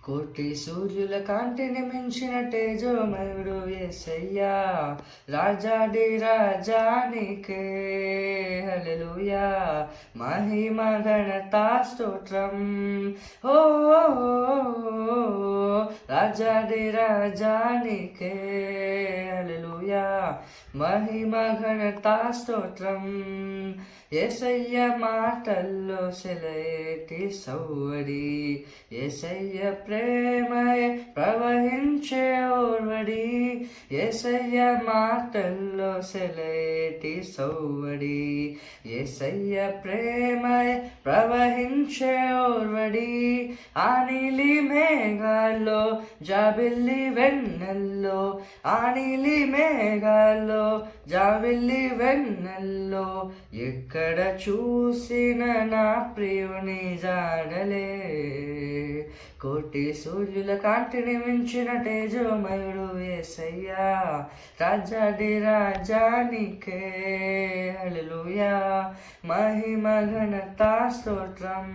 కోటి సూర్యుల కాంతిని మించిన తేజోమయుడు యేసయ్యా, రాజాడి రాజానికే హల్లెలూయా, మహిమ ఘనత స్తోత్రం. ఓ రాజాడి రాజానికే హల్లెలూయా, మహిమ ఘనత స్తోత్రం. యేసయ్య మాటల్లో సెలయేటి సవ్వడి, యేసయ్య ప్రేమయే ప్రవహించే ఓర్వడి, యేసయ్య మాటల్లో సెలయేటి సవ్వడి, యేసయ్య ప్రేమయే ప్రవహించే ఓర్వడి. ఆ నీలి మేఘాల్లో జాబిల్లి వెన్నెల్లో, ఆ నీలి మేఘాల్లో జాబిల్లి వెన్నెల్లో, ఎక్కడ చూసిన నా ప్రియుని జాడలే. కోటి సూర్యుల కాంతిని మించిన తేజోమయుడు యేసయ్యా, రాజాడి రాజానికే హల్లెలూయా, మహిమ ఘనత స్తోత్రం.